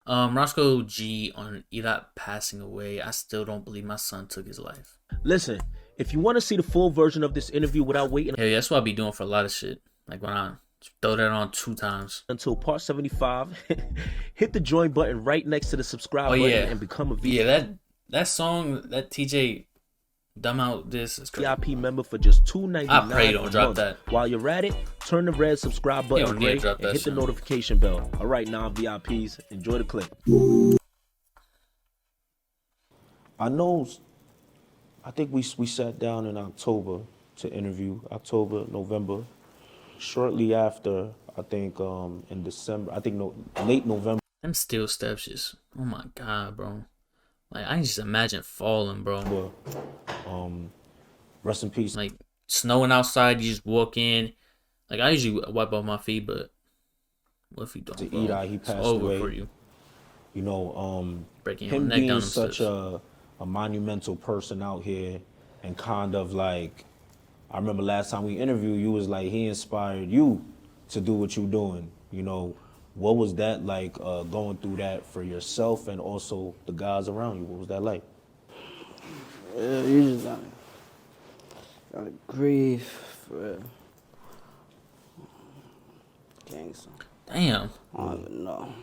Roscoe G on Edot passing away. I still don't believe my son took his life. Listen, if you want to see the full version of this interview without waiting Yeah, that's what I be doing for a lot of shit. Like when I throw that on 2 times. until part 75, hit the join button right next to the subscribe button Yeah, and become a yeah. That song that TJ dumb out this is crazy. VIP member for just $2.99 I pray you don't a drop month. that. While you're at it, turn the red subscribe You button don't need gray to drop and that hit the shit. notification bell. All right, now VIPs, enjoy the clip. I think we sat down in October to interview, October, November. Shortly after, I think in December, late November. Them steel steps just, oh my god, bro. Like I can just imagine falling, bro. Rest in peace. Like snowing outside, you just walk in. Like I usually wipe off my feet, but what if you don't? To Bro? Edot, he It's passed over away. for you. You know, Breaking your him neck being down them such steps. a monumental person out here, and kind of like, I remember last time we interviewed, you was like he inspired you to do what you doing. You know, what was that like going through that for yourself and also the guys around you? What was that like? You just gotta grieve for real. Gangster. Damn. I don't even know.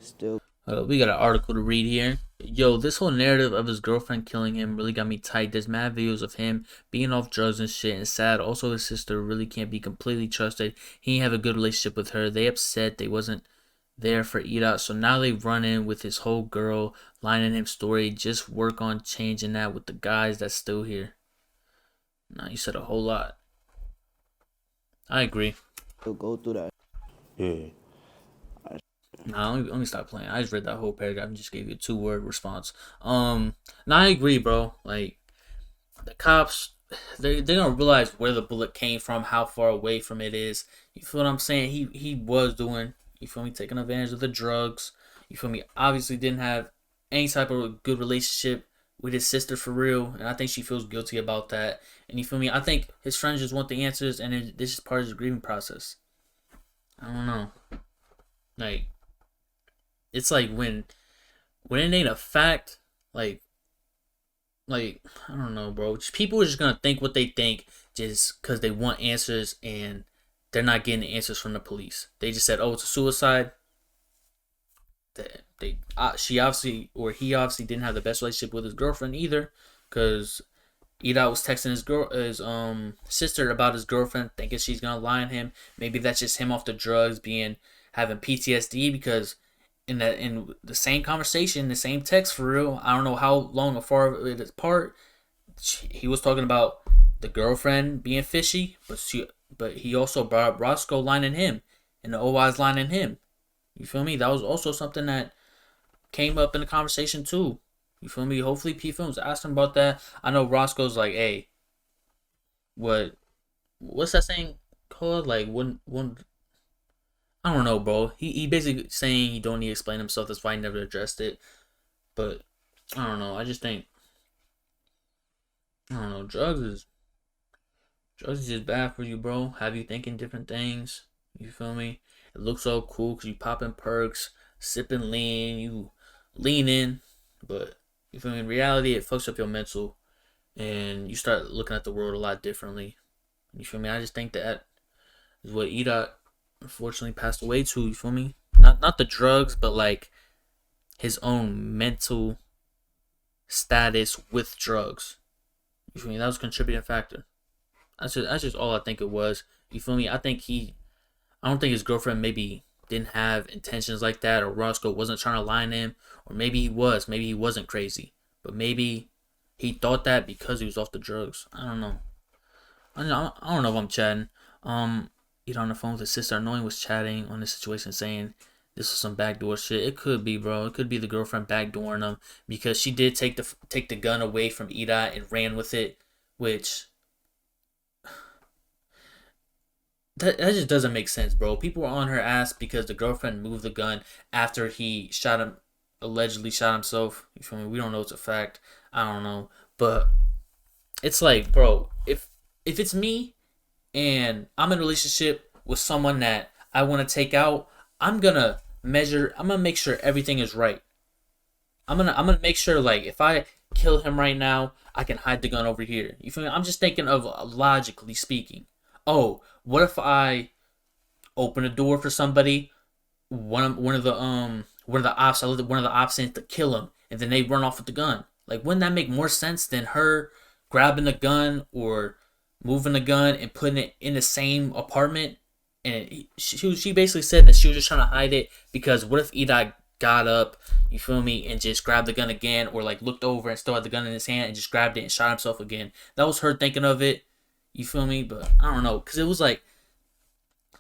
Still. We got an article to read here. Yo, this whole narrative of his girlfriend killing him really got me tight. There's mad videos of him being off drugs and shit, and sad. Also, his sister really can't be completely trusted. He didn't have a good relationship with her. They upset they wasn't there for Edot, so now they run in with his whole girl lining him story. Just work on changing that with the guys that's still here. Nah, you said a whole lot. I agree. Go through that. Yeah. Nah, let me stop playing. I just read that whole paragraph and just gave you a 2-word response. Nah, I agree, bro. Like, the cops, they're gonna realize where the bullet came from, how far away from it is. You feel what I'm saying? He was doing, you feel me, taking advantage of the drugs. You feel me? Obviously didn't have any type of good relationship with his sister for real, and I think she feels guilty about that. And you feel me? I think his friends just want the answers, and this is part of his grieving process. I don't know. Like, it's like when it ain't a fact, like I don't know, bro. People are just gonna think what they think just because they want answers, and they're not getting the answers from the police. They just said, "Oh, it's a suicide." He obviously didn't have the best relationship with his girlfriend either, because Edot was texting his sister about his girlfriend, thinking she's gonna lie on him. Maybe that's just him off the drugs, having PTSD, because in the same conversation, the same text for real, I don't know how long or far it is apart, he was talking about the girlfriend being fishy, but he also brought up Roscoe lining him and the OI's lining him. You feel me? That was also something that came up in the conversation too. You feel me? Hopefully P Films asked him about that. I know Roscoe's like, hey, what's that saying called? Like one I don't know, bro. He basically saying he don't need to explain himself. That's why he never addressed it. But I don't know. I just think, I don't know. Drugs is just bad for you, bro. Have you thinking different things. You feel me? It looks so cool because you popping perks, sipping lean, you leaning, but you feel me? In reality, it fucks up your mental, and you start looking at the world a lot differently. You feel me? I just think that is what Edot unfortunately passed away to. You feel me? Not the drugs, but like his own mental status with drugs. You feel me? That was a contributing factor. That's just all I think it was. You feel me? I don't think his girlfriend maybe didn't have intentions like that, or Roscoe wasn't trying to lie on him, or maybe he was. Maybe he wasn't crazy, but maybe he thought that because he was off the drugs. I don't know. I don't know if I'm chatting. He's on the phone with his sister. Knowing was chatting on this situation, saying this was some backdoor shit. It could be, bro. It could be the girlfriend backdooring him, because she did take the gun away from Edot and ran with it, which that just doesn't make sense, bro. People were on her ass because the girlfriend moved the gun after he allegedly shot himself. You feel me? We don't know it's a fact. I don't know, but it's like, bro, if it's me and I'm in a relationship with someone that I want to take out, I'm gonna make sure everything is right. I'm gonna make sure, like, if I kill him right now, I can hide the gun over here. You feel me? I'm just thinking of logically speaking. Oh, what if I open a door for somebody? One of the ops, I let one of the ops in to kill him, and then they run off with the gun. Like, wouldn't that make more sense than her grabbing the gun or moving the gun and putting it in the same apartment? And she basically said that she was just trying to hide it because what if Edot got up, you feel me, and just grabbed the gun again, or like looked over and still had the gun in his hand and just grabbed it and shot himself again? That was her thinking of it, you feel me? But I don't know, because it was like,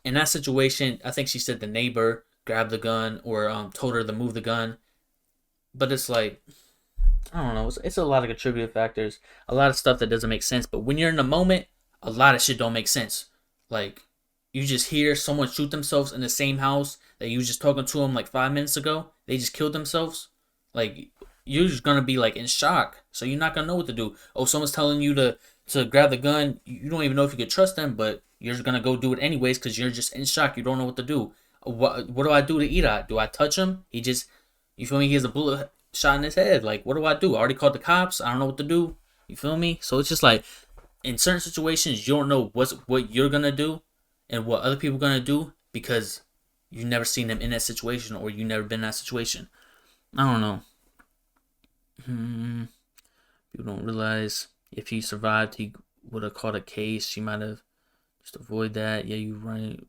in that situation, I think she said the neighbor grabbed the gun or told her to move the gun. But it's like, I don't know. It's a lot of contributing factors, a lot of stuff that doesn't make sense. But when you're in the moment, a lot of shit don't make sense. Like, you just hear someone shoot themselves in the same house that you was just talking to them like 5 minutes ago. They just killed themselves. Like, you're just gonna be like in shock. So you're not gonna know what to do. Oh, someone's telling you to grab the gun. You don't even know if you could trust them, but you're just gonna go do it anyways because you're just in shock. You don't know what to do. What do I do to Edot? Do I touch him? He just, you feel me? He has a bullet shot in his head. Like, what do I do? I already called the cops. I don't know what to do. You feel me? So it's just like, in certain situations, you don't know what you're gonna do and what other people are gonna do because you've never seen them in that situation or you never been in that situation. I don't know. People don't realize if he survived, he would have caught a case. She might have just avoid that. Yeah, you right.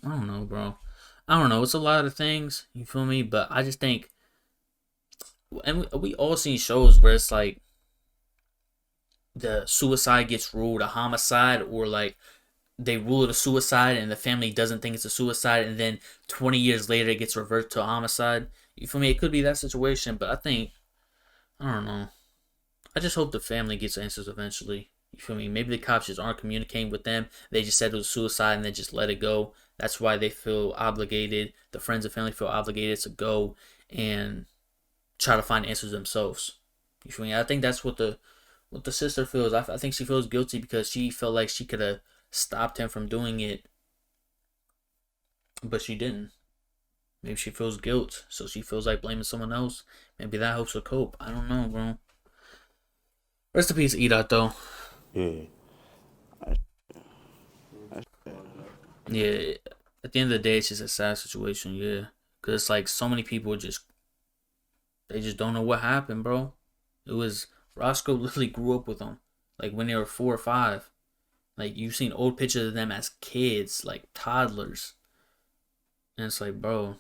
I don't know, bro. I don't know. It's a lot of things. You feel me? But I just think, and we all seen shows where it's like the suicide gets ruled a homicide, or like they rule it a suicide and the family doesn't think it's a suicide, and then 20 years later it gets reversed to a homicide. You feel me? It could be that situation, but I think, I don't know. I just hope the family gets answers eventually. You feel me? Maybe the cops just aren't communicating with them. They just said it was suicide and they just let it go. That's why they feel obligated. The friends and family feel obligated to go and try to find answers themselves. You feel me? I think that's what the sister feels. I think she feels guilty because she felt like she could have stopped him from doing it, but she didn't. Maybe she feels guilt, so she feels like blaming someone else. Maybe that helps her cope. I don't know, bro. Rest in peace, Edot, though. Yeah. Yeah, at the end of the day, it's just a sad situation, yeah. Because it's like so many people they just don't know what happened, bro. It was, Roscoe literally grew up with them, like when they were 4 or 5. Like, you've seen old pictures of them as kids, like toddlers. And it's like, bro,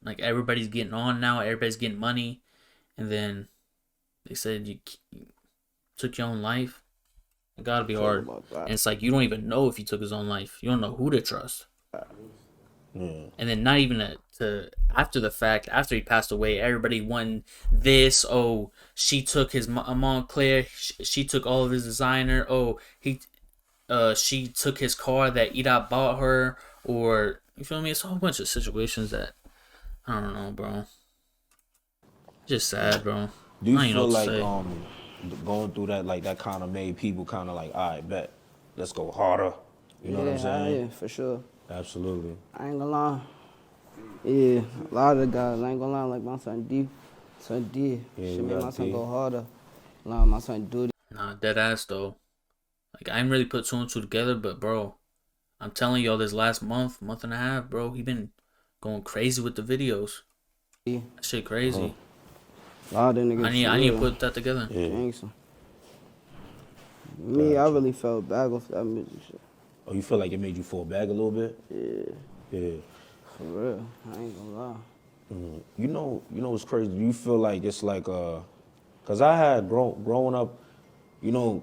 like everybody's getting on now, everybody's getting money. And then they said you took your own life. It gotta be hard. And it's like, you don't even know if he took his own life. You don't know who to trust. Yeah. And then not even to after the fact, after he passed away, everybody won this. Oh, she took his Montclair. She took all of his designer. Oh, she took his car that Edot bought her. Or, you feel me? It's a whole bunch of situations that, I don't know, bro. Just sad, bro. Do you I don't feel know like what to say. going through that, like that kind of made people kind of like, all right, bet, let's go harder. You know what I'm saying? Yeah, for sure. Absolutely. I ain't gonna lie. Yeah, a lot of the guys, I ain't gonna lie, like my son D. Yeah, Should you make got my son D. go harder. Allow my son do it. Nah, dead ass though. Like, I didn't really put 2 and 2 together, but bro, I'm telling y'all, this last month and a half, bro, he been going crazy with the videos. Yeah. That shit crazy. A lot of them niggas. I need to put that together. Yeah. Gangsta. Me, Gotcha. I really felt bad with that music shit. Oh, you feel like it made you fall back a little bit? Yeah, Yeah. for real. I ain't gonna lie. You know what's crazy? Do you feel like it's like, cause I had growing up, you know,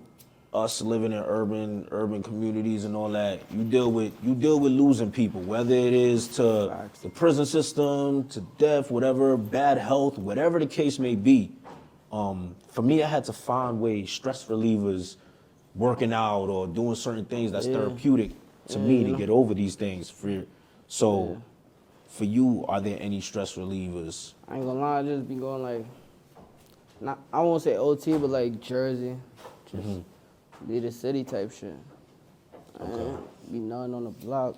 us living in urban communities and all that. You deal with losing people, whether it is to the prison system, to death, whatever, bad health, whatever the case may be. For me, I had to find ways, stress relievers, working out or doing certain things that's therapeutic to me to get over these things. For you, are there any stress relievers? I ain't gonna lie, I just be going like, I won't say OT, but like Jersey. Just be the city type shit. Okay. Be nothing on the block.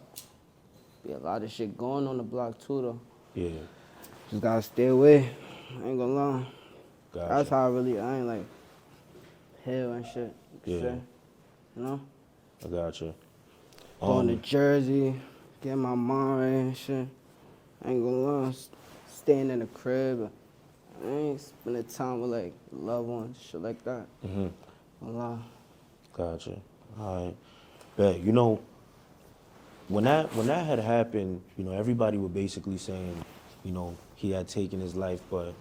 Be a lot of shit going on the block too though. Yeah. Just gotta stay away. I ain't gonna lie. Gotcha. That's how I ain't like hell and shit. You could Yeah. say, you know? I gotcha. Going to Jersey, getting my mom right and shit. I ain't gonna lie. Staying in the crib. I ain't spending time with like loved ones, shit like that. Allah. Gotcha. All right. Bet. You know, when that had happened, you know, everybody was basically saying, you know, he had taken his life, but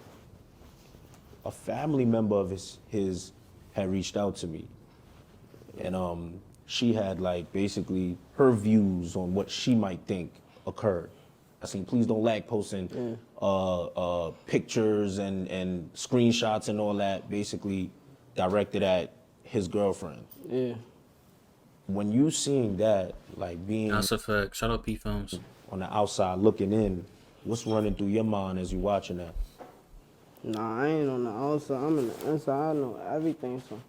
a family member of his had reached out to me, and she had like basically her views on what she might think occurred. I seen please don't lag posting pictures and screenshots and all that, basically directed at his girlfriend. Yeah. When you seeing that, like being That's a fact. Shout out P Films. on the outside looking in, what's running through your mind as you watching that? Nah, I ain't on the outside. I'm in the inside. I know everything, so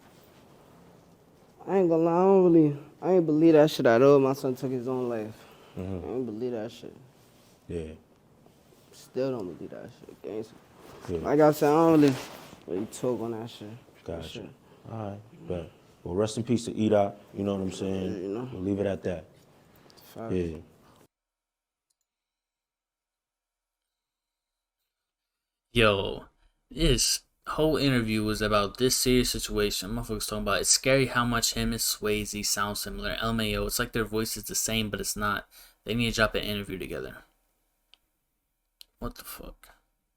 I ain't gonna lie. I ain't believe that shit at all. My son took his own life. I ain't believe that shit. Yeah. Still don't believe that shit. Gangsta. Yeah. Like I said, I don't really talk on that shit. Gotcha. All right, bet. Well, rest in peace to Edot. You know what I'm saying? Yeah, you know. We'll leave it at that. Facts. Yeah. Yo, this whole interview was about this serious situation. Motherfuckers talking about it's scary how much him and SLIXZZ sound similar. LMAO, it's like their voice is the same, but it's not. They need to drop an interview together. What the fuck?